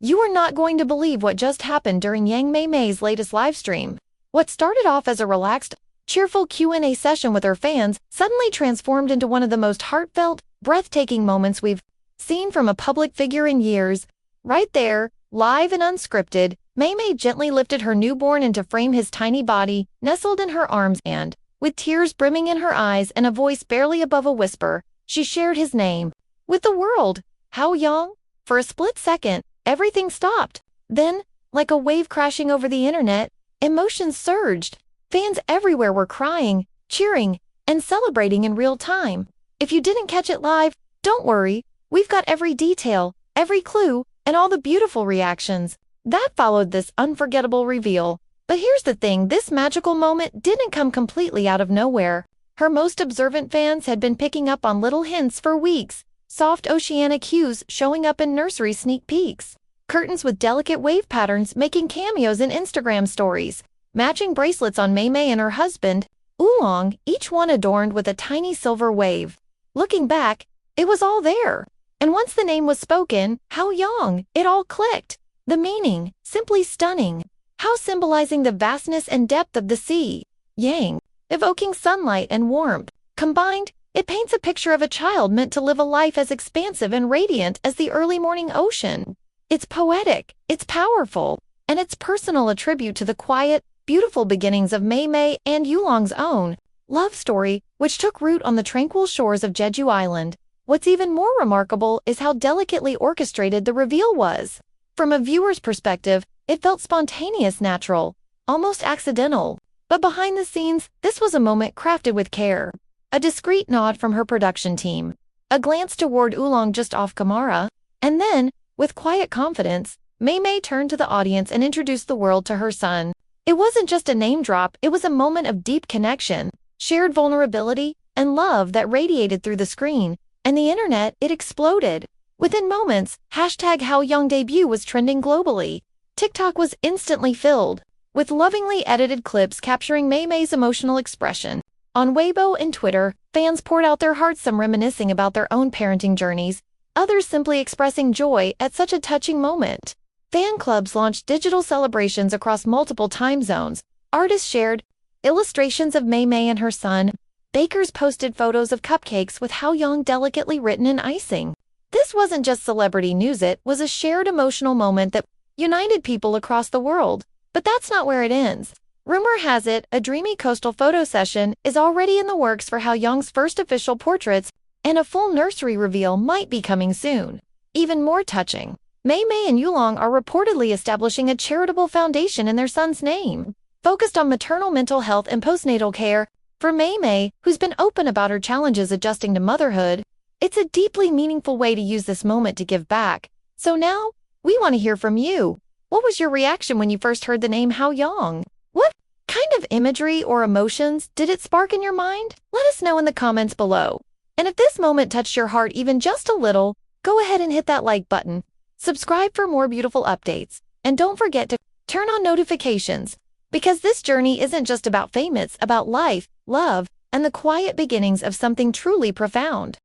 You are not going to believe what just happened during Yang Mei Mei's latest livestream. What started off as a relaxed, cheerful Q&A session with her fans suddenly transformed into one of the most heartfelt, breathtaking moments we've seen from a public figure in years. Right there, live and unscripted, Mei Mei gently lifted her newborn into frame, his tiny body nestled in her arms, and, with tears brimming in her eyes and a voice barely above a whisper, she shared his name with the world. How Yang? For a split second, everything stopped. Then, like a wave crashing over the internet, emotions surged. Fans everywhere were crying, cheering, and celebrating in real time. If you didn't catch it live, don't worry. We've got every detail, every clue, and all the beautiful reactions that followed this unforgettable reveal. But here's the thing, this magical moment didn't come completely out of nowhere. Her most observant fans had been picking up on little hints for weeks. Soft oceanic hues showing up in nursery sneak peeks. Curtains with delicate wave patterns making cameos in Instagram stories. Matching bracelets on Mei Mei and her husband, Oolong, each one adorned with a tiny silver wave. Looking back, it was all there. And once the name was spoken, How Yang, it all clicked. The meaning, simply stunning. How symbolizing the vastness and depth of the sea. Yang, evoking sunlight and warmth. Combined, it paints a picture of a child meant to live a life as expansive and radiant as the early morning ocean. It's poetic, it's powerful, and it's personal, a tribute to the quiet, beautiful beginnings of Mei Mei and Oolong's own love story, which took root on the tranquil shores of Jeju Island. What's even more remarkable is how delicately orchestrated the reveal was. From a viewer's perspective, it felt spontaneous, natural, almost accidental. But behind the scenes, this was a moment crafted with care. A discreet nod from her production team, a glance toward Oolong just off camera, and then, with quiet confidence, Mei Mei turned to the audience and introduced the world to her son. It wasn't just a name drop, it was a moment of deep connection, shared vulnerability, and love that radiated through the screen, and the internet, it exploded. Within moments, #HowYang debut was trending globally. TikTok was instantly filled with lovingly edited clips capturing Mei Mei's emotional expression. On Weibo and Twitter, fans poured out their hearts, some reminiscing about their own parenting journeys, others simply expressing joy at such a touching moment. Fan clubs launched digital celebrations across multiple time zones. Artists shared illustrations of Mei Mei and her son. Bakers posted photos of cupcakes with How Yang delicately written in icing. This wasn't just celebrity news, it was a shared emotional moment that united people across the world. But that's not where it ends. Rumor has it, a dreamy coastal photo session is already in the works for How Yang's first official portraits, and a full nursery reveal might be coming soon. Even more touching, Mei Mei and Oolong are reportedly establishing a charitable foundation in their son's name, focused on maternal mental health and postnatal care. For Mei Mei, who's been open about her challenges adjusting to motherhood, it's a deeply meaningful way to use this moment to give back. So now, we want to hear from you. What was your reaction when you first heard the name How Yang? What kind of imagery or emotions did it spark in your mind? Let us know in the comments below. And if this moment touched your heart even just a little, go ahead and hit that like button. Subscribe for more beautiful updates. And don't forget to turn on notifications, because this journey isn't just about fame, it's about life, love, and the quiet beginnings of something truly profound.